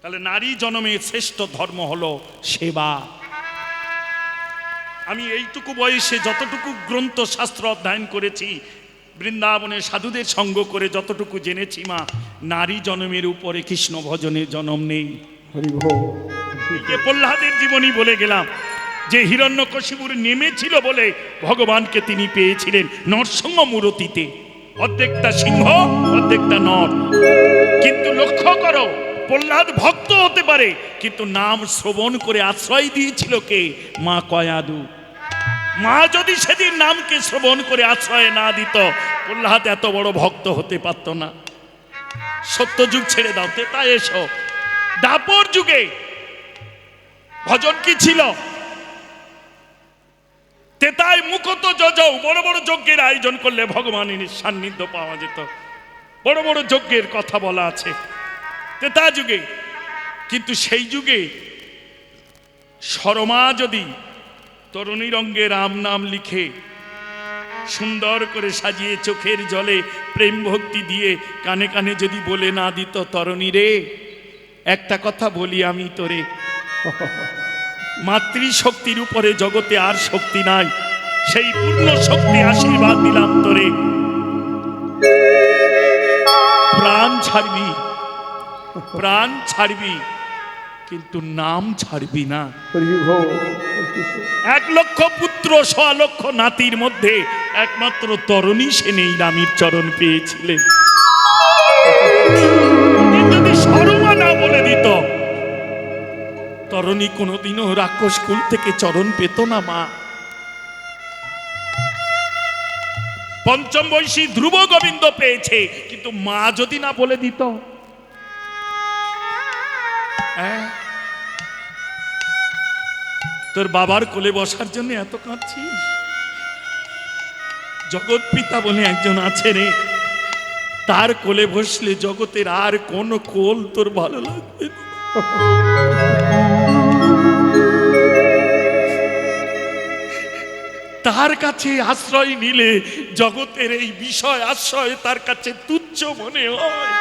তাহলে নারী জন্মের শ্রেষ্ঠ ধর্ম হলো সেবা। আমি এইটুকু বয়সে যতটুকু গ্রন্থ শাস্ত্র অধ্যয়ন করেছি, বৃন্দাবনে সাধুদের সঙ্গ করে যতটুকু জেনেছি, মা, নারী জন্মের উপরে কৃষ্ণ ভজনের জন্ম নেই। প্রহ্লাদের জীবনী বলে গেলাম যে হিরণ্যকশিপুর নেমেছিল বলে ভগবানকে তিনি পেয়েছিলেন নরসিংহ মূরতিতে, অর্ধেকটা সিংহ অর্ধেকটা নর। কিন্তু লক্ষ্য করো, প্রহ্লাদ ভক্ত হতে পারে কিন্তু নাম শ্রবণ করে আশ্রয় দিয়েছিল কে? মা কয়াদু। মা যদি সেদিন নামকে শ্রবণ করে আশ্রয় না দিত, প্রহ্লাদ এত বড় ভক্ত হতে পারত না। সত্যযুগ ছেড়ে দাও, তেতা এসো। দাপর যুগে ভজন কি ছিল? তেতায় মুখত যজৌ, বড় বড় যজ্ঞের আয়োজন করলে ভগবানের সান্নিধ্য পাওয়া যেত। বড় বড় যজ্ঞের কথা বলা আছে তেতা যুগে। কিন্তু সেই যুগে শর্মা যদি তরুণীর অঙ্গে রাম নাম লিখে সুন্দর করে সাজিয়ে চোখের জলে প্রেম ভক্তি দিয়ে কানে কানে যদি বলে না দিত, তরুণী রে একটা কথা বলি আমি তোরে, মাতৃশক্তির উপরে জগতে আর শক্তি নাই, সেই পূর্ণ শক্তি আশীর্বাদ দিলাম তোরে, প্রাণ ছাড়বি, প্রাণ ছাড়বি কিন্তু নাম ছাড়বি না। 1,00,000 পুত্র 1,00,000 নাতির মধ্যে একমাত্র তরুণী সে নেই রামের চরণ পেয়েছিলেন। যদি শর্মা না বলে দিত, তরুণী কোনোদিনও রাক্ষস কুল থেকে চরণ পেত না। মা পঞ্চম বৈশী ধ্রুব গোবিন্দ পেয়েছে, কিন্তু মা যদি না বলে দিত, তোর বাবার কোলে বসার জন্য এত কাঁদছিস? জগৎ পিতা বলে একজন আছে রে, তার কোলে বসলে জগতের আর কোন কোল তোর ভালো লাগবে না। তার কাছে আশ্রয় নিলে জগতের এই বিষয় আশ্রয় তার কাছে তুচ্ছ মনে হয়।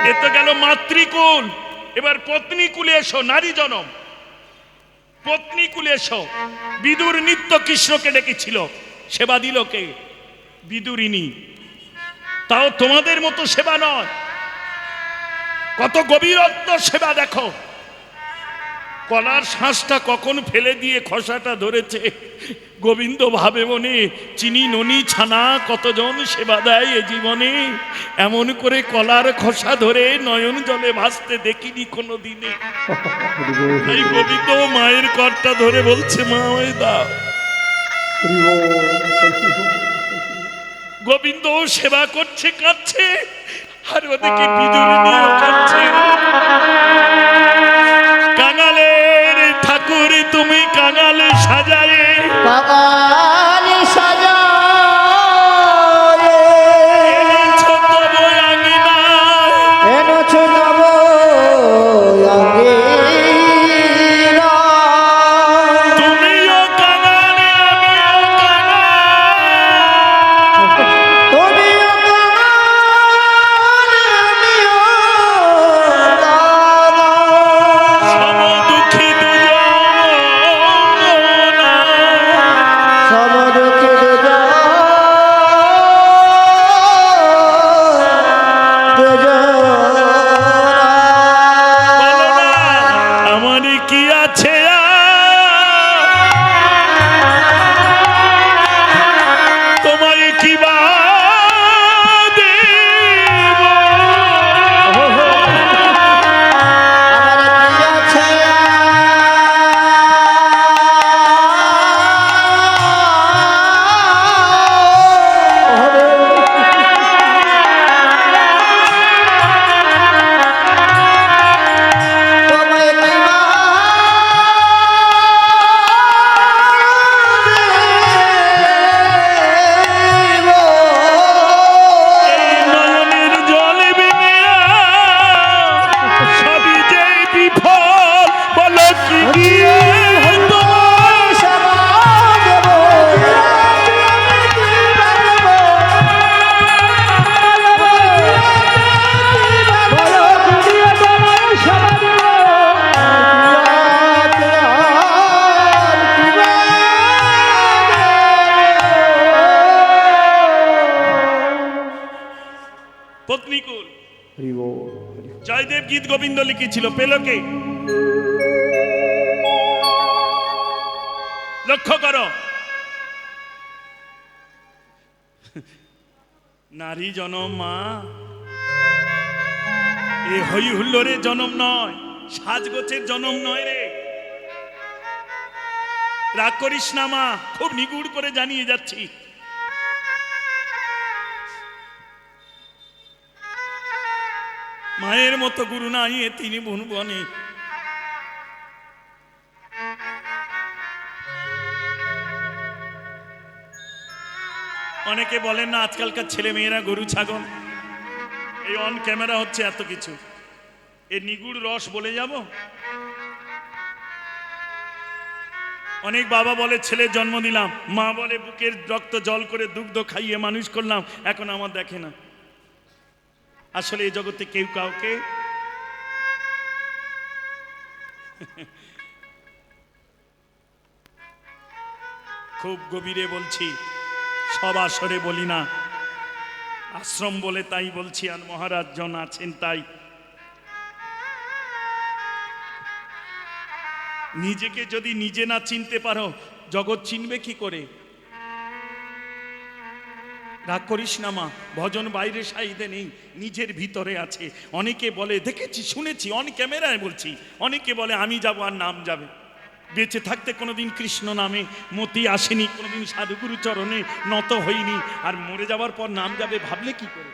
এ তো গেল মাতৃকুল। এবার পত্নী কুলে এসো, নারী জনম। পত্নী কুলে এসো। বিদুর নিত্য কৃষ্ণকে ডেকেছিল, সেবা দিল কে? বিদুরিনী। তাও তোমাদের মতো সেবা নয়, কত গভীরত্ব সেবা দেখো। কলার শাঁসটা কখন ফেলে দিয়ে খোসাটা ধরেছে, গোবিন্দ ভাবে মনে চিনি ননি ছানা কতজন সেবা দেয় এ জীবনে, এমন করে কলার খোসা ধরে নয়ন জলে ভাসতে দেখিনি কোনো দিনে। এই গোবিন্দ মায়ের করটা ধরে বলছে, মা ওই দাও। গোবিন্দ সেবা করছে, কাঁদছে, আর ওদিকে বিদুরিনীও কাঁদছে। কাঙালের ঠাকুর তুমি কাঙালে সাজায়ে, কাঙালে সাজায়ে এনেছো তব আঙিনায়, এনেছো তব আঙিনায়। তুমিও কাঙালে আমিও কাঙাল, তুমিও কাঙালে আমিও পত্নীকুল। হরি বল। জয়দেব গীত গোবিন্দ লিখেছিল, পেল কে? লক্ষ্য করো, নারী জনম মা, এ হই হুল্লোড়ের জনম নয়, সাজগোছের জনম নয় রে। রাগ করিস না মা, খুব নিগুড় করে জানিয়ে যাচ্ছি। মায়ের মতো গুরু নাই এ তিনি বনে। অনেকে বলেন না আজকালকার ছেলে মেয়েরা গরু ছাগল, এই অন ক্যামেরা হচ্ছে এত কিছু, এ নিগুড় রস বলে যাব। অনেক বাবা বলে ছেলে জন্ম দিলাম, মা বলে বুকের রক্ত জল করে দুগ্ধ খাইয়ে মানুষ করলাম, এখন আমার দেখে না। আসলে এই জগতে কেউ কাউকে খুব গভীরে বলছি, সব আসরে বলি না, আশ্রম বলে তাই বলছি, আর মহারাজ জন আছেন তাই। নিজেকে যদি নিজে না চিনতে পারো, জগৎ চিনবে কি করে? রাগ করিস না মা, ভজন বাইরে সাইডে নেই, নিজের ভিতরে আছে। অনেকে বলে, দেখেছি শুনেছি, অন ক্যামেরায় বলছি, অনেকে বলে আমি যাব আর নাম যাবে। বেঁচে থাকতে কোনোদিন কৃষ্ণ নামে মতি আসেনি, কোনোদিন সাধুগুরু চরণে নত হইনি, আর মরে যাওয়ার পর নাম যাবে ভাবলে কি করে?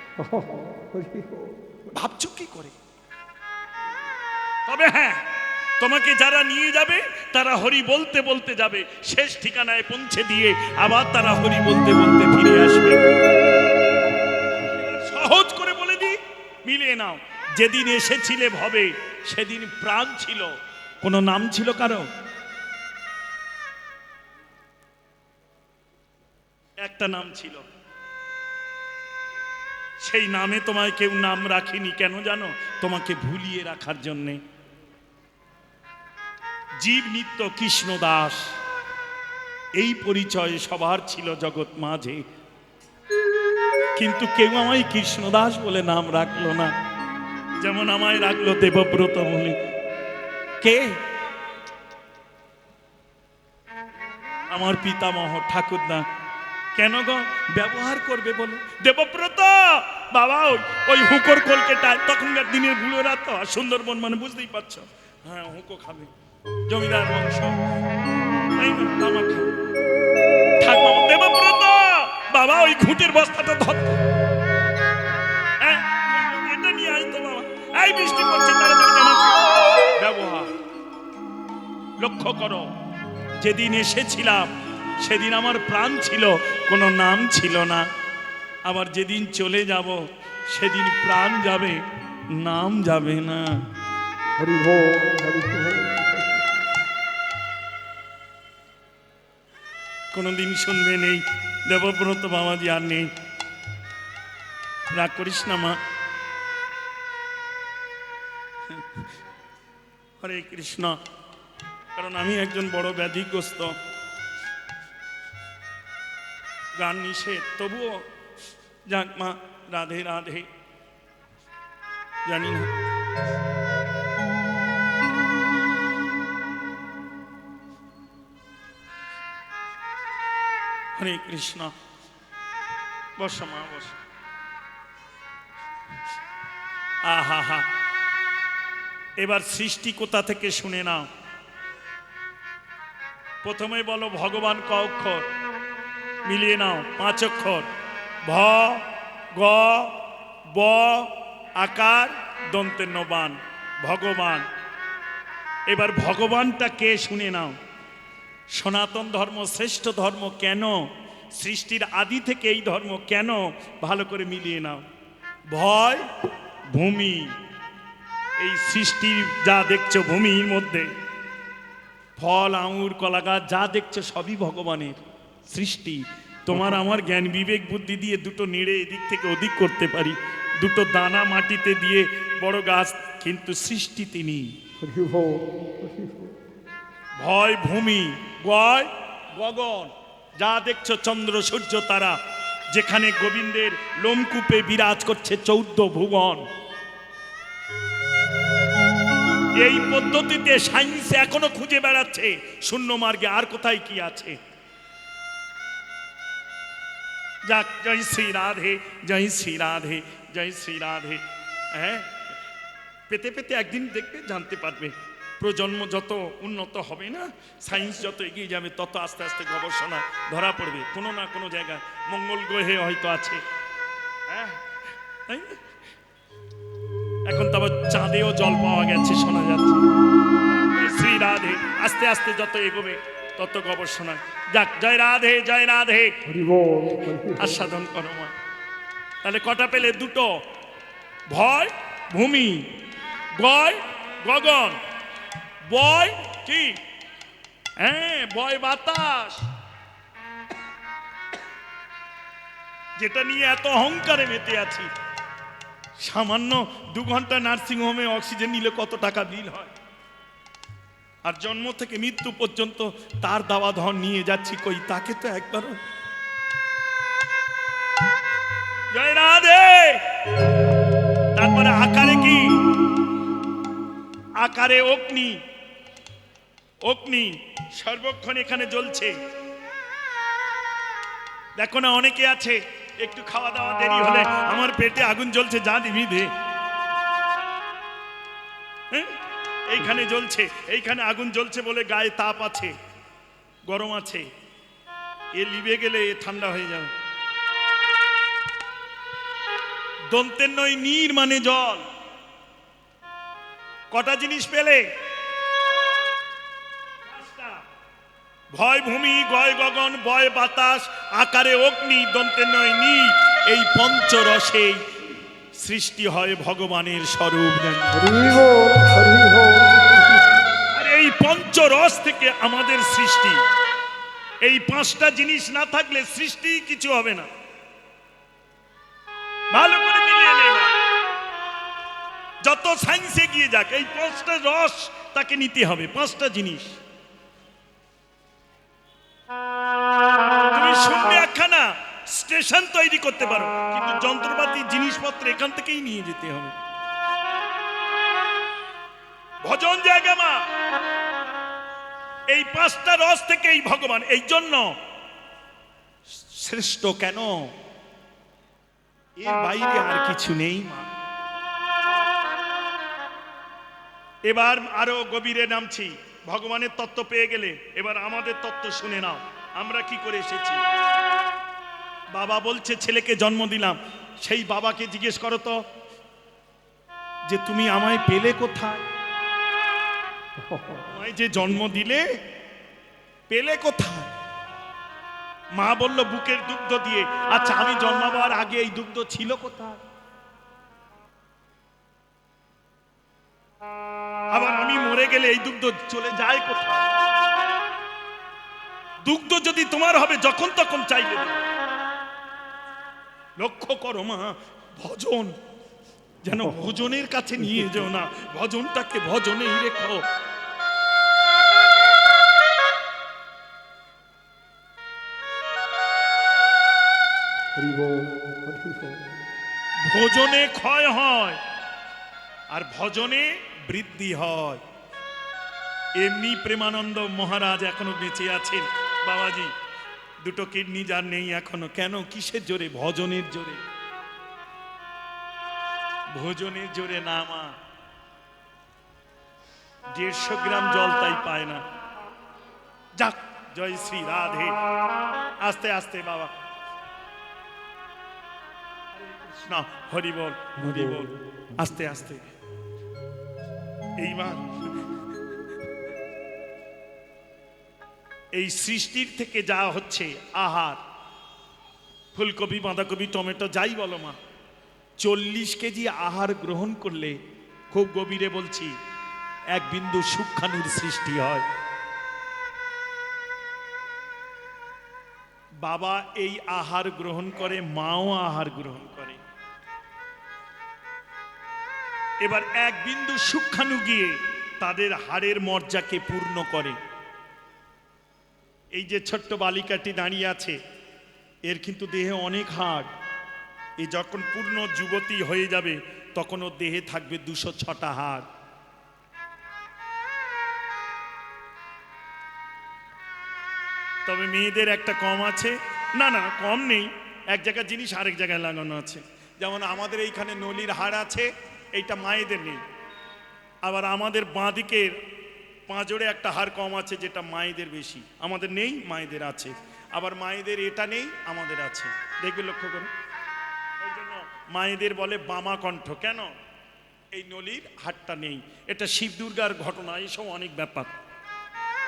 ভাবছো কি করে? তবে হ্যাঁ, তোমাকে যারা নিয়ে যাবে তারা হরি বলতে বলতে যাবে, শেষ ঠিকানায় পৌঁছে দিয়ে আবার তারা হরি বলতে বলতে ফিরে আসবে। সহজ করে বলে দিই, মিলিয়ে নাও। যেদিন এসেছিলে ভবে সেদিন প্রাণ ছিল, কোনো নাম ছিল কারো? একটা নাম ছিল, সেই নামে তোমায় কেউ নাম রাখেনি, কেন জানো? তোমাকে ভুলিয়ে রাখার জন্যে। জীব নিত্য কৃষ্ণ দাস, এই পরিচয় সবার ছিল জগৎ মাঝে, কিন্তু কেউ আমায় কৃষ্ণদাস বলে নাম রাখলো না। যেমন আমায় রাখলো দেবব্রত বলে। কে? আমার পিতামহ ঠাকুরদা। কেন গো? ব্যবহার করবে বলে। দেবব্রত বাবা, ওই হুঁকোর কলকেটায়, তখনকার দিনের বুড়োরা তো, সুন্দরবন মানে বুঝতেই পারছো, হ্যাঁ হুঁকো খাবে, জমিদার বংশ, দেবব্রত বাবা ওই ঘুঁটের বস্তাটা ধরতো, এটা নিয়ে আসতো বাবা, এই বৃষ্টি পড়ছে তাড়াতাড়ি জামা। ব্যবহার লক্ষ্য করো, যেদিন এসেছিলাম সেদিন আমার প্রাণ ছিল, কোনো নাম ছিল না। আবার যেদিন চলে যাব সেদিন প্রাণ যাবে, নাম যাবে না। হরি বল, হরি বল। কোনোদিন শুনবে নেই, দেবব্রত বাবাজি আর নেই। রাগ করিস না মা। হরে কৃষ্ণ। কারণ আমি একজন বড় ব্যাধিগ্রস্ত, গান নিষেধ, তবুও যাক মা, রাধে রাধে। জানি না হরে কৃষ্ণ। বস মা বস। আহা হা, এবার সৃষ্টি কোথা থেকে শুনে নাও। প্রথমে বলো ভগবান ক অক্ষর, মিলিয়ে নাও 5 অক্ষর, ভ গ ব আকার দন্তে নবান, ভগবান। এবার ভগবানটা কে শুনে নাও। সনাতন ধর্ম শ্রেষ্ঠ ধর্ম কেন? সৃষ্টির আদি থেকে এই ধর্ম কেন? ভালো করে মিলিয়ে নাও। ভয় ভূমি, এই সৃষ্টির যা দেখছো ভূমির মধ্যে, ফল আঙুর কলা গাছ যা দেখছো সবই ভগবানের সৃষ্টি। তোমার আমার জ্ঞান বিবেক বুদ্ধি দিয়ে দুটো নেড়ে এদিক থেকে ওদিক করতে পারি, দুটো দানা মাটিতে দিয়ে বড় গাছ, কিন্তু সৃষ্টি তিনি। হরি বল, হরি বল। ভয় ভূমি, গয় গগন, যা দেখছো চন্দ্র সূর্য তারা, যেখানে গোবিন্দের লোমকূপে বিরাজ করছে 14 ভুবন। এই পদ্ধতিতে সায়েন্স এখনো খুঁজে বেড়াচ্ছে শূন্য মার্গে আর কোথায় কি আছে। যাক, জয় শ্রী রাধে, জয় শ্রী রাধে, জয় শ্রী রাধে। হ্যাঁ, পেতে পেতে একদিন দেখবে, জানতে পারবে। প্রজন্ম যত উন্নত হবে না, সায়েন্স যত এগিয়ে যাবে, তত আস্তে আস্তে গবেষণা ধরা পড়বে কোনো না কোনো জায়গায়। মঙ্গল গ্রহে হয়তো আছে, হ্যাঁ তাই না? এখন তো আবার চাঁদেও জল পাওয়া গেছে শোনা যাচ্ছে। শ্রী রাধে, আস্তে আস্তে যত এগোবে তত গবেষণা। যাক, জয় রাধে, জয় রাধে। হরি বল, হরি বল। আস্বাদন করো মা। তাহলে কটা পেলে? দুটো। ভয় ভূমি, গয় গগন, বয় কি? হ্যাঁ, বয় বাতাস। যেটা নিয়ে এত অহংকারে মেতে আছি। সামান্য 2 ঘন্টা নার্সিং হোমে অক্সিজেন নিলে কত টাকা বিল হয়, আর জন্ম থেকে মৃত্যু পর্যন্ত তার দাওয়া ধন নিয়ে যাচ্ছি, কই তাকে তো একবারও। জয় রাধে। তারপরে আকারে কি? আকারে অগ্নি। অগ্নি সর্বক্ষণ এখানে জ্বলছে। দেখো না, অনেকে আছে একটু খাওয়া দাওয়া দেরি হলে আমার পেটে আগুন জ্বলছে, যা দিবি দে। হ্যাঁ? এইখানে জ্বলছে, এইখানে আগুন জ্বলছে বলে গায়ে তাপ আছে, গরম আছে। এ লিবে গেলে এ ঠান্ডা হয়ে যাবে। দন্তের নয় নীর মানে জল। কটা জিনিস পেলে? ভয় ভূমি, গয় গগন, বয় বাতাস, আকারে অগ্নি, দন্তের নয় নীর। এই পঞ্চরসেই সৃষ্টি হয় ভগবানের স্বরূপ। হরি বল, হরি বল। আর এই পঞ্চরস থেকে আমাদের সৃষ্টি। এই 5টা জিনিস না থাকলে সৃষ্টি কিছু হবে না। ভালো করে মিলিয়ে নেবা। যত সায়েন্স এগিয়ে যাক, এই 5টা রস তাকে নিতে হবে। 5টা জিনিস। তুমি শুনবে একখানা স্টেশন তৈরি করতে পারো, কিন্তু যন্ত্রপাতি জিনিসপত্র এখান থেকেই নিয়ে যেতে হবে। ভজন জায়গা মা, এই 5টা রস থেকেই ভগবান। এই জন্য শ্রেষ্ঠ কেন, এর বাইরে আর কিছু নেই মা। এবার আরো গভীরে নামছি। ভগবানের তত্ত্ব পেয়ে গেলে এবার আমাদের তত্ত্ব শুনে নাও। আমরা কি করে এসেছি। বাবা বলছে ছেলেকে জন্ম দিলাম, সেই বাবাকে জিজ্ঞেস করো তো যে তুমি আমায় পেলে কোথায়? আমায় যে জন্ম দিলে পেলে কোথায়? মা বলল বুকের দুগ্ধ দিয়ে। আচ্ছা, আমি জন্মাবার আগে এই দুগ্ধ ছিল কোথায়? আবার আমি মরে গেলে এই দুগ্ধ চলে যায় কোথায়? দুগ্ধ যদি তোমার হবে, যখন তখন চাইলে দেবে। লক্ষ্য করো মা, ভজন যেন ভজনের কাছে নিয়ে যেও না, ভজনটাকে ভজনেই রেখো। হরি বল, হরি বল। ভজনে ক্ষয় হয় আর ভজনে বৃদ্ধি হয়। এমনি প্রেমানন্দ মহারাজ এখনো বেঁচে আছেন। বাবাজি, 2টো কিডনি যার নেই এখনো, কেন? কিসের জোরে? ভজনের জোরে। ভোজনের জোরে না মা। 150 গ্রাম জল তাই পায় না। যাক, জয় শ্রী রাধে। আস্তে আস্তে বাবা। না, হরি বল, হরি বল। আস্তে আস্তে। এইবার এই সৃষ্টির থেকে যা হচ্ছে আহার, ফুলকপি, বাঁধাকপি, টমেটো, যাই বলো মা, 40 কেজি আহার গ্রহণ করলে, খুব গভীরে বলছি, 1 বিন্দু সূক্ষ্মাণুর সৃষ্টি হয়। বাবা এই আহার গ্রহণ করে, মাও আহার গ্রহণ করে। এবার 1 বিন্দু সূক্ষ্মাণু গিয়ে তাদের হাড়ের মজ্জাকে পূর্ণ করে। এই যে ছোট্ট বালিকাটি দাঁড়িয়ে আছে, এর কিন্তু দেহে অনেক হাড়। এ যখন পূর্ণ যুবতী হয়ে যাবে তখন ওর দেহে থাকবে 206টা হাড়। তবে মেয়েদের একটা কম আছে, না না কম নেই, এক জায়গায় জিনিস আরেক জায়গায় লাগানো আছে। যেমন আমাদের এইখানে নলির হাড় আছে, এইটা মায়েদের নেই। আবার আমাদের বাঁদিকের পাঁজরে একটা হাড় কম আছে, যেটা মায়েদের বেশি। আমাদের নেই, মায়েদের আছে। আবার মায়েদের এটা নেই, আমাদের আছে। দেখবে লক্ষ্য করুন। ওই জন্য মায়েদের বলে বামা কণ্ঠ। কেন? এই নলির হাড়টা নেই। এটা শিব দুর্গার ঘটনা, এইসব অনেক ব্যাপার,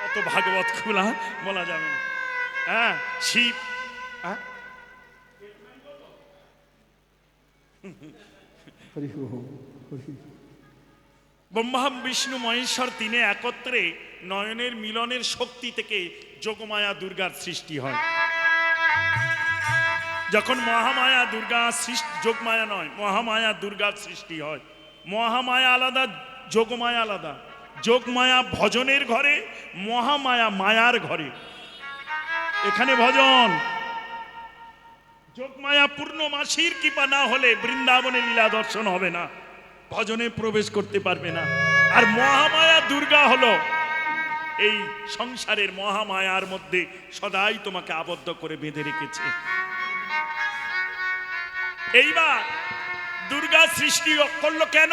অত ভাগবত খোলা বলা যাবে না। হ্যাঁ শিব, হ্যাঁ হরি বল হরি বল। ব্রহ্মা বিষ্ণু মহেশ্বর তিনে একত্রে নয়নের মিলনের শক্তি থেকে যোগমায়া দুর্গার সৃষ্টি হয়। যখন মহামায়া দুর্গা সৃষ্টি, যোগমায়া নয়, মহামায়া দুর্গার সৃষ্টি হয়। মহামায়া আলাদা, যোগমায়া আলাদা। যোগমায়া ভজনের ঘরে, মহামায়া মায়ার ঘরে। এখানে ভজন, যোগমায়া পূর্ণমাসীর কৃপা না হলে বৃন্দাবনে লীলা দর্শন হবে না, ভজনে প্রবেশ করতে পারবে না। আর মহামায়া দুর্গা হলো এই সংসারের মহামায়ার মধ্যে সদাই তোমাকে আবদ্ধ করে বেঁধে রেখেছে। এইবার দুর্গা সৃষ্টি করলো কেন?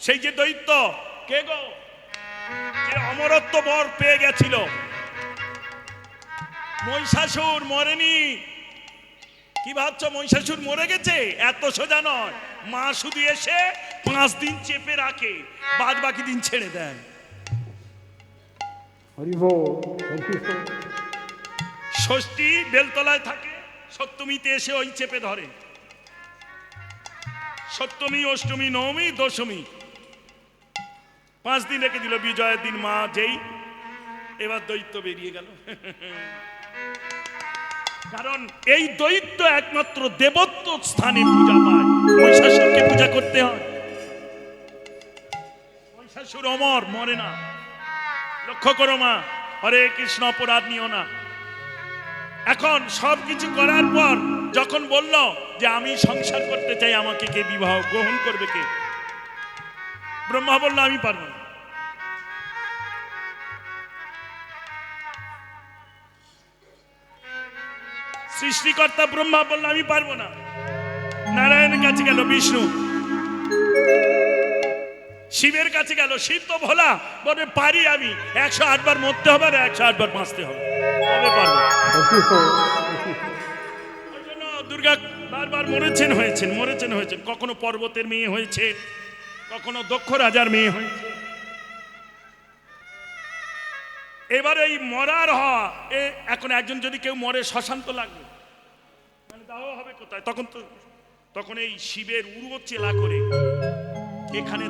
সেই যে দৈত্য, কে গো, যে অমরত্ব বর পেয়ে গেছিল, মহিষাসুর মরেনি। কি ভাবছো মহিষাসুর মরে গেছে? এত সোজা নয়। মা শুধু এসে 5 দিন চেপে রাখে, বাদ বাকি দিন ছেড়ে দেয়। হরি বল হরি বল। ষষ্ঠী বেলতলায় থাকে, সপ্তমীতে এসে ওই চেপে ধরে। সপ্তমী, অষ্টমী, নবমী, দশমী 5 দিন রেখে দিল। বিজয়ের দিন মা যেই, এবার দৈত্য বেরিয়ে গেল। কারণ এই দৈত্য একমাত্র দেবত্ব স্থানে পূজা পায়। মহিষাসুরকে পূজা করতে হয়। মহিষাসুর অমর, মরে না। লক্ষ্য করো মা, হরে কৃষ্ণ, অপরাধ নিও না। এখন সব কিছু করার পর যখন বলল যে আমি সংসার করতে চাই, আমাকে কে বিবাহ গ্রহণ করবে? কে? ব্রহ্মা বলল আমি পারবো না। সৃষ্টিকর্তা ব্রহ্মা বলল আমি পারবো না। নারায়ণের কাছে গেল বিষ্ণু, শিবের কাছে গেল। শিব তো ভোলা, বলে পারি আমি। 108 বার মরতে হবে আর 108 বার বাঁচতে হবে, তবে পারবো। ওই জন্য দুর্গা বারবার মরেছেন হয়েছেন, মরেছেন হয়েছেন। কখনো পর্বতের মেয়ে হয়েছে, কখনো দক্ষ রাজার মেয়ে হয়েছে। এবার এই মরার হওয়া, এখন একজন যদি কেউ মরে, শ্মশান তো লাগবে, মানে দাহ হবে কোথায়? তখন এই শিবের উড়ো চেলা করে এখানে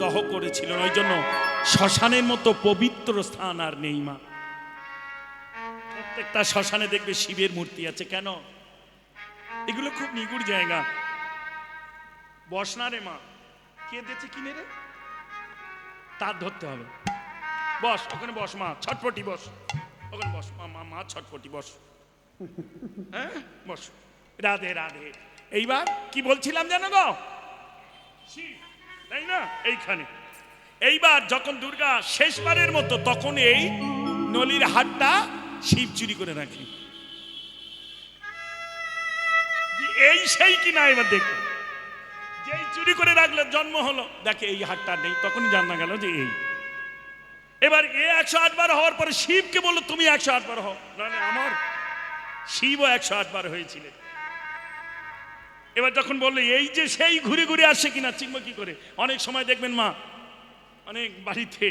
দহ করেছিল। ওই জন্য শ্মশানের মতো পবিত্র স্থান আর নেই মা। প্রত্যেকটা শ্মশানে দেখবে শিবের মূর্তি আছে। কেন? এগুলো খুব নিগুড় জায়গা। বস না রে মা, কে দিয়েছে কিনে রে, তার ধরতে হবে। বস ওখানে, বস মা, ছটপটি বস ওখানে, বস মা, মা ছটপটি বস। হ্যাঁ বস। রাধে রাধে। এইবার কি বলছিলাম জানো গো? শিব, তাই না? এইখানে এইবার যখন দুর্গা শেষবারের মতো, তখন এই নলির হাড়টা শিব চুরি করে রাখে। এই সেই কিনা এবার দেখো, যেই চুরি করে রাখলে জন্ম হলো, দেখে এই হাড়টা নেই, তখনই জানা গেল যে এই। এবার 108 বার হওয়ার পরে শিবকে বললো তুমি 108 বার হও, নাহলে আমার শিবও 108 বার হয়েছিল। এবার যখন বললো এই যে সেই ঘুরে ঘুরে আসে কিনা, চিনবো কি করে? অনেক সময় দেখবেন মা, অনেক বাড়িতে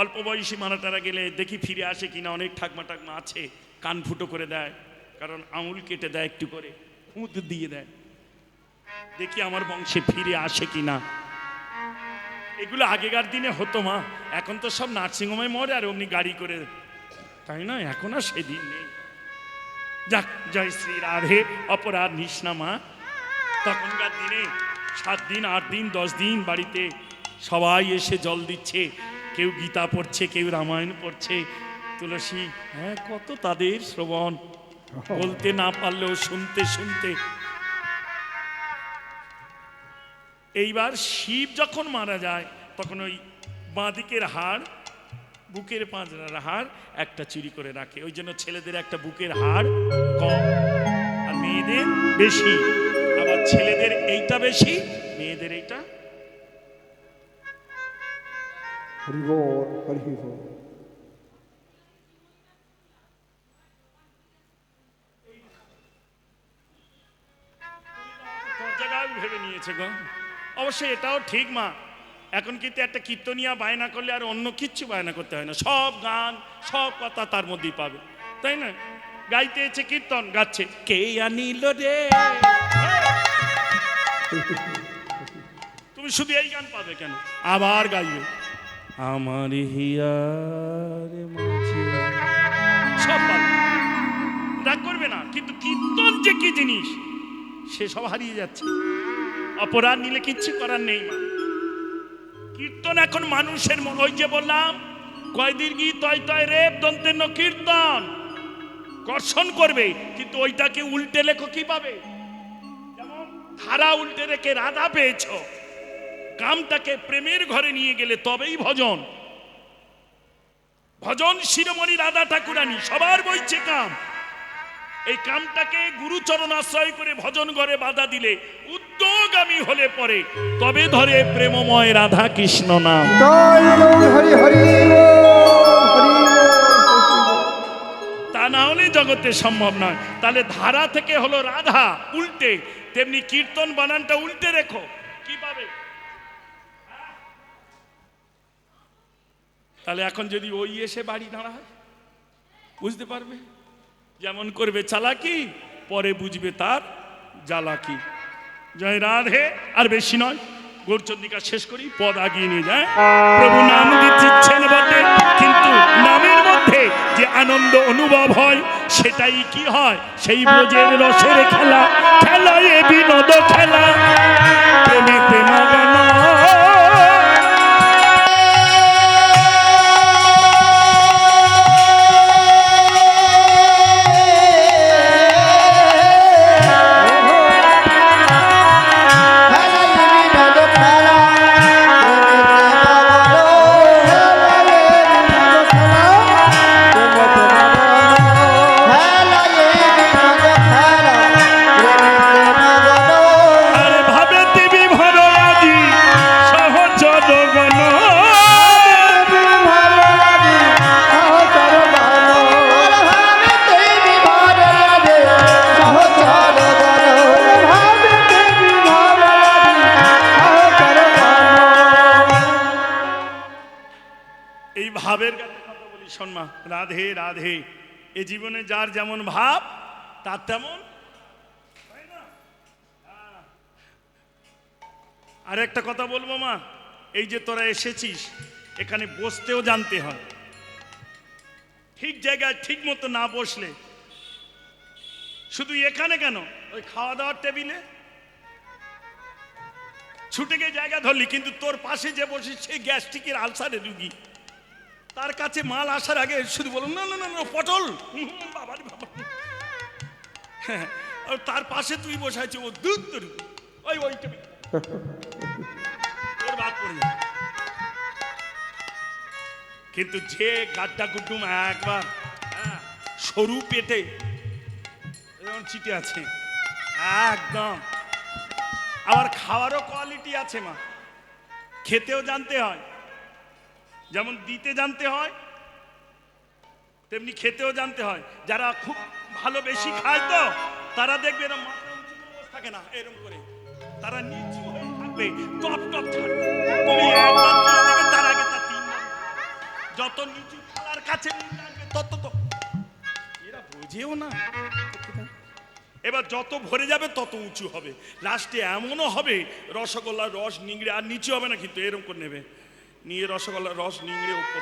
অল্প বয়সী মারাটারা গেলে দেখি ফিরে আসে কিনা। অনেক ঠাকমা টাকমা আছে, কান ফুটো করে দেয়, কারণ আঙুল কেটে দেয়, একটু করে খুঁত দিয়ে দেয়, দেখি আমার বংশে ফিরে আসে কিনা। এগুলো আগেকার দিনে হতো মা। এখন তো সব নার্সিংহোমে মরে আর অমনি গাড়ি করে, তাই না? এখন আর সেদিন নেই। যাক, জয় শ্রী রাধে। অপরাধ নিস না মা। তখনকার দিনে 7 দিন, 8 দিন, 10 দিন বাড়িতে সবাই এসে জল দিচ্ছে। কেউ গীতা পড়ছে, কেউ রামায়ণ পড়ছে, তুলসী, হ্যাঁ কত তাদের শ্রবণ। বলতে না পারলেও শুনতে শুনতে। এইবার শিব যখন মারা যায় তখন ওই বাঁদিকের হাড়, বুকের পাঁজরার হাড় একটা চুরি করে রাখে। ওই জন্য ছেলেদের একটা বুকের হাড় কম আর মেয়েদের বেশি। আবার ছেলেদের এইটা বেশি, মেয়েদের এইটা। হরি বল, হরি বল। জায়গায় ভেবে নিয়েছে গো। অবশ্যই এটাও ঠিক মা, এখন কিন্তু একটা কীর্তনিয়া বায়না করলে আর অন্য কিচ্ছু বায়না করতে হয় না, সব গান সব কথা তার মধ্যেই পাবে, তাই না? গাইতে এসে কীর্তন গাচ্ছে, কে আনিল রে, তুমি শুধু এই গান পাবে কেন? আবার গাইবে আমার হিয়ার মাঝে, সব পাবে, রাগ করবে না। কিন্তু কীর্তন যে কি জিনিস সে সব হারিয়ে যাচ্ছে। অপরাধ নিলে কিচ্ছু করার নেই মা। কীর্তন এখন মানুষের মন, ওই যে বললাম কয়দিন গি তয় তয় রেপ দন্তের ন কীর্তন কর্ষণ করবে, কিন্তু ওইটাকে উল্টে লেখো কি পাবে? যেমন ধারা উল্টে রেখে রাধা পেয়েছ, কামটাকে প্রেমের ঘরে নিয়ে গেলে তবেই ভজন। ভজন শিরোমণি রাধা ঠাকুরানী, সবার বইছে কাম। এই কামটাকে গুরুচরণ আশ্রয় করে ভজন ঘরে বাধা দিলে, উদ্যোগামী হলে পরে তবে ধরে প্রেমময় রাধা কৃষ্ণ নাম। হরি হরি তা না হলে জগতে সম্ভব নয়। তাহলে ধারা থেকে হলো রাধা উল্টে, তেমনি কীর্তন বানানটা উল্টে রেখো, কি পাবে? তাহলে এখন যদি ওই এসে বাড়ি দাঁড়ায় বুঝতে পারবে, যেমন করবে চালাকি পরে বুঝবে তার জ্বালাকি। জয় রাধে। আর বেশি নয়, গৌরচন্দ্রিকা শেষ করি, পদ আগিয়ে নিয়ে যায়। প্রভু নাম দিচ্ছেন বটে, কিন্তু নামের মধ্যে যে আনন্দ অনুভব হয় সেটাই কি হয়? সেই ব্রজের রসের খেলা, খেলায় বিনোদ খেলা, প্রেমেতে মগন। ভাবের গানে কথা বলি শোন মা, রাধে রাধে। এ জীবনে যার যেমন ভাব তার তেমন। আর একটা কথা বলবো মা, এই যে তোরা এসেছিস এখানে বসতেও জানতে হয়। ঠিক জায়গায় ঠিক মতো না বসলে, শুধু এখানে কেন, ওই খাওয়া দাওয়ার টেবিলে ছুটে গিয়ে জায়গা ধরলি, কিন্তু তোর পাশে যে বসিস সেই গ্যাস্ট্রিকের আলসারের রুগী, তার কাছে মাল আসার আগে শুধু বলুন না না না পটল, বাবার বাবা। তার পাশে তুই বসাইছি, ও দুধ তোর ওই ওই টেবিল তোর বাদ পড়ে যাবে। কিন্তু যে গাড্ডা গুড্ডুম একবার সরু পেটে যেমন চিটে আছে একদম। আবার খাওয়ারও কোয়ালিটি আছে মা, খেতেও জানতে হয়, যেমন দিতে জানতে হয় তেমনি খেতেও জানতে হয়। যারা খুব ভালো বেশি খায় তো তারা দেখবে এরকম মাথা উঁচু থাকে না, এরকম করে তারা নিচু হয়ে থাকবে, টপ টপ থাকবে। তুমি একবার তুলে দেবে তার আগে তার তিনবার, যত নিচু থালার কাছে রাখবে তত তো এরা বোঝেও না। এবার যত ভরে যাবে তত উঁচু হবে, লাস্টে এমনও হবে রসগোল্লার রস নিংড়ে আর নিচু হবে না, কিন্তু এরকম করে নেবে, নিয়ে রসগোল্লার রস নিংড়ে উপর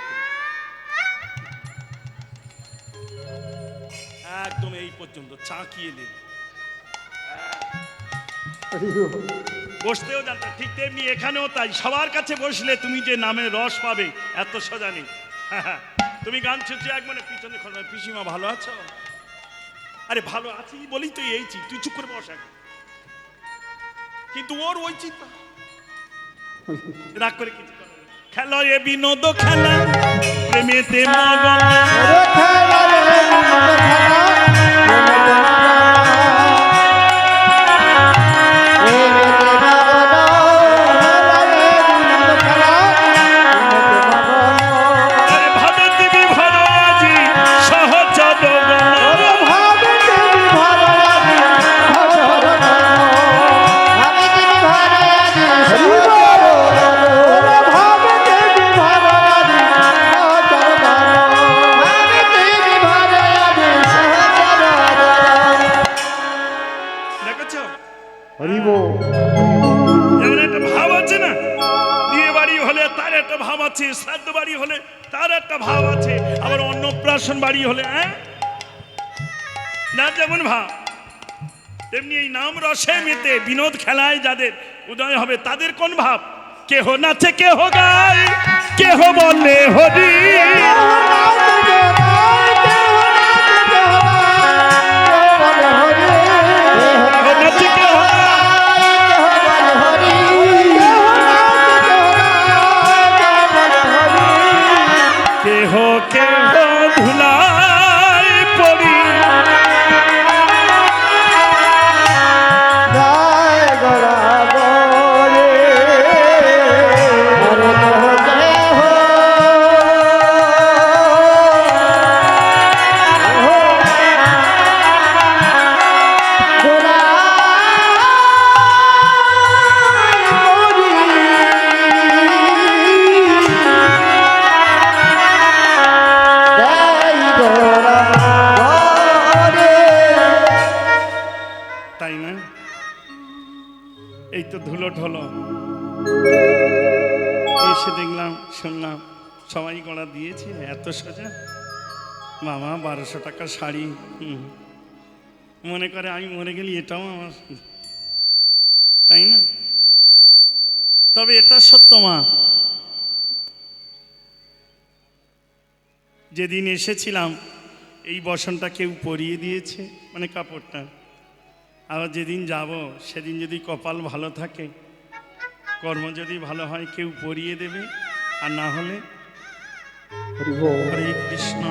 একদম এই পর্যন্ত চাকিয়ে দেবে। বসতেও জানতে, ঠিক তেমনি এখানেও তাই। সবার কাছে বসলে তুমি যে নামের রস পাবে এত সোজা নেই। তুমি গান ছুটছে এক মনে পিছনে খোঁজা, পিসিমা ভালো আছো? আরে ভালো আছি বলেই তো এই তুই চুপ করে বস এখন। কিন্তু ওর ওই চিন্তা রাগ করে কিছু করে না। খেলা এ বিনোদ খেলা প্রেমেতে মগন ওরে খেলা রে বিনোদ খেলা, প্রেমেতে আরে ভাবে দিবি ভরা আজি সহচর গণ। ওরে ভাবে দেবী ভরাজি সহচর গণ। ভাবে দেবী ভরাজি সহচর গণ। ওরে ভাবে দেবী ভরাজি সহচর গণ। ভাবে দেবী ভরাজি সহচর গণ। দেখেছো হরি বল। যেমন একটা ভাব আছে না, বিয়ে বাড়ি হলে তার একটা ভাব আছে, শ্রাদ্ধ বাড়ি হলে তার একটা ভাব আছে, আবার অন্নপ্রাশন বাড়ি হলে না যেমন ভাব তেমনি এই নাম রসে মেতে বিনোদ খেলায় যাদের উদয় হবে তাদের কোন ভাব? কেহ নাচে কেহ গায় কেহ বলে হরি। কেহ নাচে কেহ কেহ কেহ ধুলায় পড়ি। তাই না? এই তো ধুলো ঢোলো এসে দেখলাম শুনলাম সবাই গড়া দিয়েছে এত সোজা বাবা 1200 টাকার শাড়ি। মনে করে আমি মরে গেলি এটাও আমার, তাই না? তবে এটা সত্য মা, যেদিন এসেছিলাম এই বসনটা কেউ পরিয়ে দিয়েছে, মানে কাপড়টা। আবার যেদিন যাব সেদিন যদি কপাল ভালো থাকে, কর্ম যদি ভালো হয়, কেউ পরিয়ে দেবে, আর না হলে হরি বল। হরে কৃষ্ণ।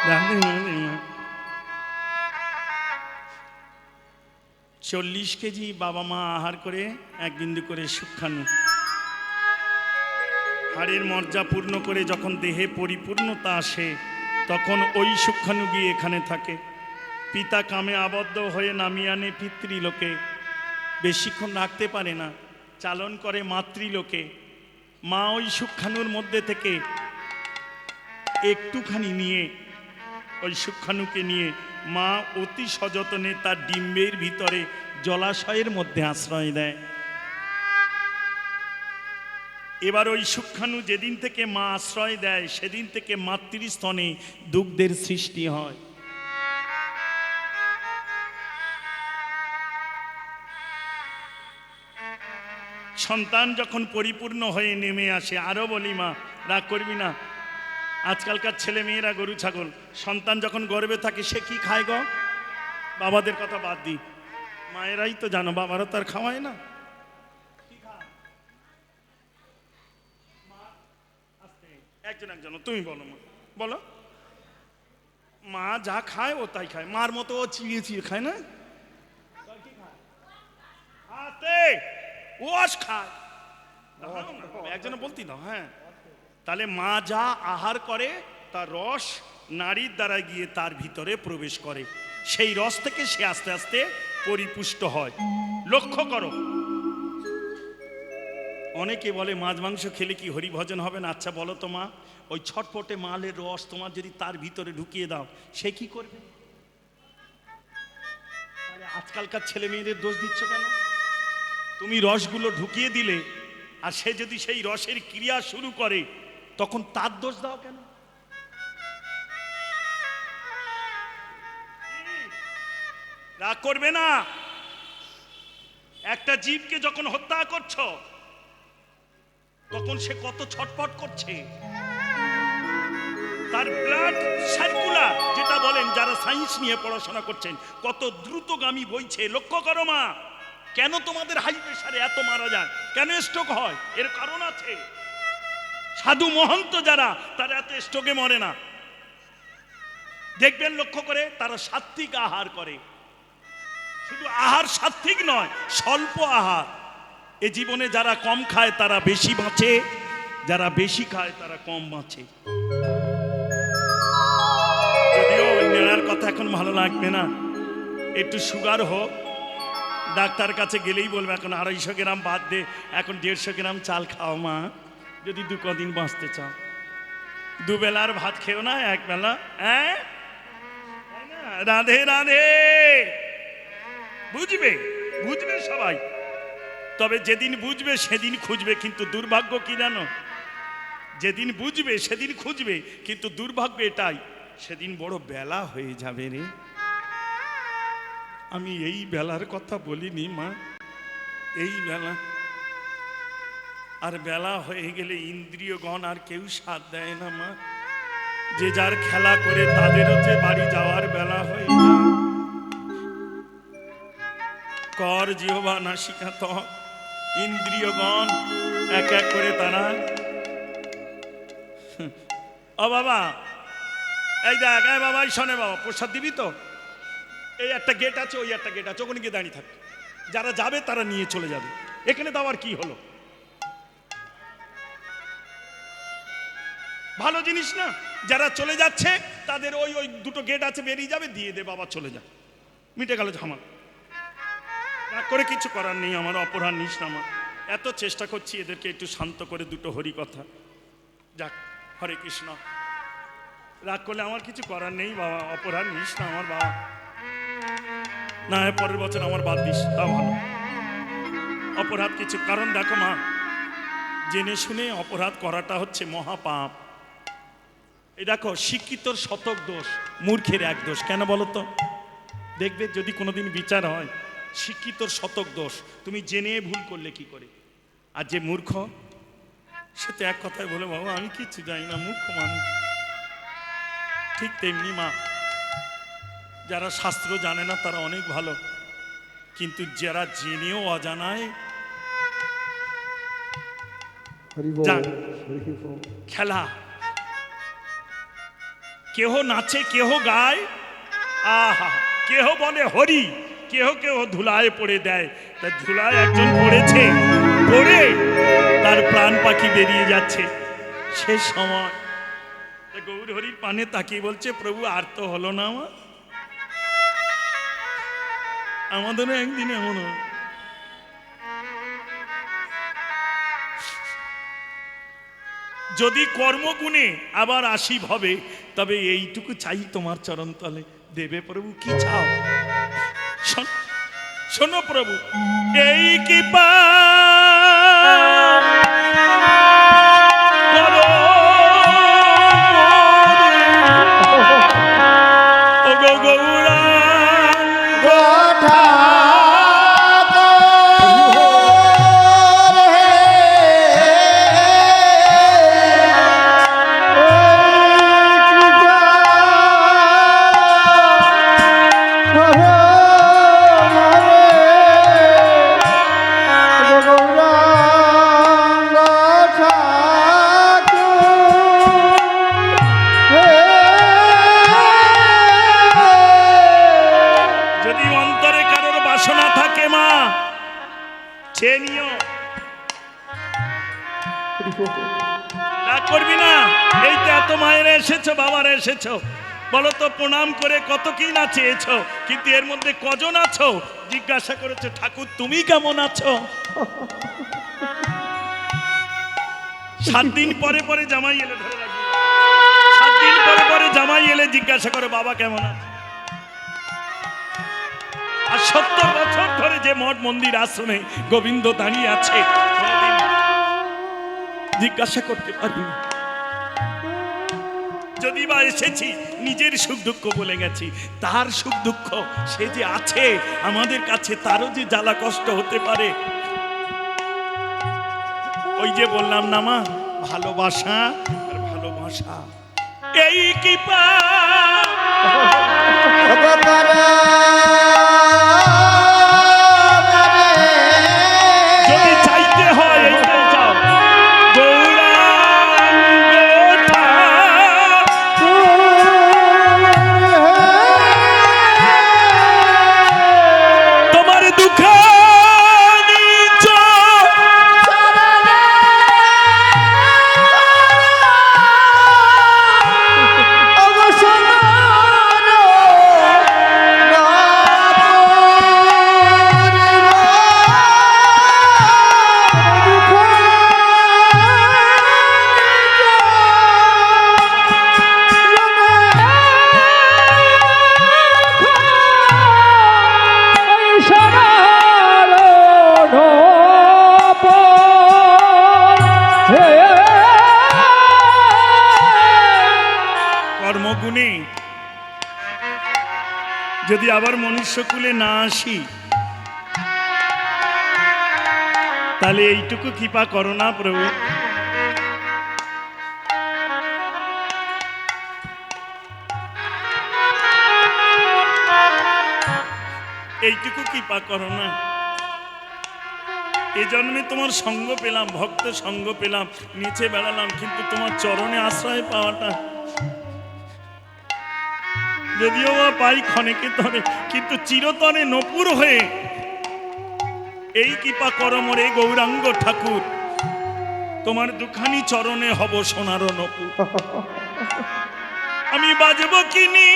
রাধে রাধে মা। 40 কেজি বাবা মা আহার করে 1 বিন্দু করে সুখানু হাড়ের মর্যা পূর্ণ করে যখন দেহে পরিপূর্ণতা আসে তখন ওই সুখানু গিয়ে এখানে থাকে। পিতা কামে আবদ্ধ হয়ে নামিয়ে আনে পিতৃলোকে, বেশিক্ষণ রাখতে পারে না, চালন করে মাতৃলোকে। মা ওই সুখানুর মধ্যে থেকে একটুখানি নিয়ে ওই সুখানুকে নিয়ে মা অতি সযত্নে তার ডিম্বের ভিতরে জলাশয়ের মধ্যে আশ্রয় দেয়। এবার ওই সুখানু যেদিন থেকে মা আশ্রয় দেয় সেদিন থেকে মাতৃস্তনে দুগ্ধের সৃষ্টি হয়। সন্তান যখন পরিপূর্ণ হয়ে নেমে আসে, আরো বলি মা রাগ করবি না, আজকালকার ছেলে মেয়েরা গরু ছাগল, সন্তান যখন গর্ভে থাকে সে কি খায় গো? বাবাদের কথা বাদ দি, মায়েরাই তো জানো, বাবারও তার খাওয়ায় না। একজন একজন তুমি বলো মা, বলো। মা যা খায় ও তাই খায়, মার মতো ও চিড়িয়ে চিড়িয়ে খায় না, হাতে ওয়াশ খায়। একজনে বলতি না, হ্যাঁ। তাহলে মা যা আহার করে তার রস নারীর দ্বারা গিয়ে তার ভিতরে প্রবেশ করে, সেই রস থেকে সে আস্তে আস্তে পরিপুষ্ট হয়। লক্ষ্য করো, অনেকে বলে মাছ মাংস খেলে কি হরিভজন হবে না? আচ্ছা বলো তো মা, ওই ছটপটে মালের রস তোমার যদি তার ভিতরে ঢুকিয়ে দাও সে কি করবে? তাহলে আজকালকার ছেলে মেয়েদের দোষ দিচ্ছ কেন? তুমি রসগুলো ঢুকিয়ে দিলে আর সে যদি সেই রসের ক্রিয়া শুরু করে তখন তার দোষ দাও কেন? রাগ করবে না। একটা জীবকে যখন হত্যা করছো তখন সে কত ছটফট করছে। তার ব্লাড সার্কুলার যেটা বলেন যারা সায়েন্স নিয়ে পড়াশোনা করছেন কত দ্রুতগামী বইছে লক্ষ্য করো মা। কেন তোমাদের হাই প্রেসারে এত মারা যায়, কেন স্ট্রোক হয়, এর কারণ আছে। সাধু মহন্ত যারা তারা এত স্ট্রোকে মরে না। দেখবেন লক্ষ্য করে তারা সাত্ত্বিক আহার করে। শুধু আহার সাত্ত্বিক নয়, স্বল্প আহার। এ জীবনে যারা কম খায় তারা বেশি বাঁচে, যারা বেশি খায় তারা কম বাঁচে। যদিও নেড়ার কথা এখন ভালো লাগবে না, একটু সুগার হোক, ডাক্তার কাছে গেলেই বলবে এখন 250 গ্রাম বাদ দে, এখন 150 গ্রাম চাল খাও মা, যদি দু কদিন বাঁচতে চাও। দুবেলার ভাত খেও না, এক বেলা। হ্যাঁ, রাধে রাধে। বুঝবে, বুঝবে সবাই, তবে যেদিন বুঝবে সেদিন খুঁজবে। কিন্তু দুর্ভাগ্য কি জানো, যেদিন বুঝবে সেদিন খুঁজবে, কিন্তু দুর্ভাগ্য এটাই সেদিন বড় বেলা হয়ে যাবে রে। আমি এই বেলার কথা বলিনি মা, এই বেলা। আর বেলা হয়ে গেলে ইন্দ্রিয়গণ আর কেউ সাথ দেয় না মা। যে যার খেলা করে তাদের হচ্ছে বাড়ি যাওয়ার বেলা হয়ে যায়। কর জিহ্বা নাসিকা ত্বক, ইন্দ্রিয়গণ এক এক করে তারা। ও বাবা, এই দেখ, এই বাবা, এই শোনে বাবা, প্রসাদ দিবি তো? এই একটা গেট আছে, ওই একটা গেট আছে, ওখানে গিয়ে দাঁড়িয়ে থাকবে। যারা যাবে তারা নিয়ে চলে যাবে। এখানে দেওয়ার কি হলো? ভালো জিনিস না? যারা চলে যাচ্ছে তাদের ওই ওই দুটো গেট আছে, বেরিয়ে যাবে, দিয়ে দে বাবা, চলে যা, মিটে গেল ঝামেলা। রাগ করে কিছু করার নেই, আমার অপরাধ নিস না। আমার এত চেষ্টা করছি এদেরকে একটু শান্ত করে দুটো হরি কথা। যাক, হরে কৃষ্ণ। রাগ করলে আমার কিছু করার নেই বাবা, অপরাধ নিস না আমার বাবা। না, পরের বছর আমার বাদ দিস, তা ভালো। অপরাধ কিছু, কারণ দেখো মা, জেনে শুনে অপরাধ করাটা হচ্ছে মহাপাপ। এই দেখো, শিক্ষিতর শতক দোষ, মূর্খের এক দোষ। কেন বলো তো? দেখবে যদি কোনোদিন বিচার হয়, শিক্ষিতর শতক দোষ, তুমি জেনে ভুল করলে কি করে। আর যে মূর্খ, সে তো এক কথায় বলে বাবা আমি কিছু জানি না, মূর্খ মানুষ। ঠিক তেমনি মা, যারা শাস্ত্র জানে না তারা অনেক ভালো, কিন্তু যারা জেনেও অজানায় খেলা, কেহ নাচে কেহ গায়, আহা, কেহ বলে হরি, কেহ কেহ ধুলায় পড়ে দেয়। তা ধুলায় একজন পড়েছে, পড়ে তার প্রাণ পাখি বেরিয়ে যাচ্ছে। সে সময় গৌর হরির পানে তাকিয়ে বলছে, প্রভু আর তো হলো না আমার, আমাদেরও একদিন এমন হবে। যদি কর্মগুণে আবার আসি ভবে, তবে এইটুকু চাই তোমার চরণ তলে, দেবে প্রভু কি চাও? শোনো প্রভু, এই কি করবি না? এই তো এত মায়ের এসেছো, বাবার এসেছো, বলো তো প্রণাম করে কত কি না চেয়েছো, কিন্তু এর মধ্যে কজন আছো জিজ্ঞাসা করেছো ঠাকুর তুমি কেমন আছো? 7 দিন পরে পরে জামাই এলে, ধরে রাখবি, 7 দিন পরে পরে জামাই এলে জিজ্ঞাসা করে বাবা কেমন আছে। আর 70 বছর ধরে যে মঠ মন্দির আশ্রমে গোবিন্দ দাঁড়িয়ে আছে, কোনদিন জিজ্ঞাসা করতে পারি না। যদি বা এসেছি নিজের সুখ দুঃখ বলে গেছি, তার সুখ দুঃখ সে যে আছে আমাদের কাছে, তারও যে জ্বালা কষ্ট হতে পারে। ওই যে বললাম না মা, ভালোবাসা আর ভালোবাসা, এই কৃপা যদি চাইতে হয় এইটাই চাও, গৌরাঙ্গ তোমার দুঃখ কর্মগুণে যদি আবার মনুষ্যকুলে না আসি, তাহলে এইটুকু কৃপা করো না প্রভু। এইটুকু কৃপা করো না। এই জন্মে তোমার সঙ্গ পেলাম, ভক্ত সঙ্গ পেলাম, নিচে বেড়ালাম, কিন্তু তোমার চরণে আশ্রয় পাওয়াটা যদিও বা পাই ক্ষণেকে তরে, কিন্তু চিরতরে নপুর হয়ে এই কৃপা করো মোরে গৌরাঙ্গ ঠাকুর, তোমার দুখানি চরণে হব সোনার নপুর। আমি বাজব কিনি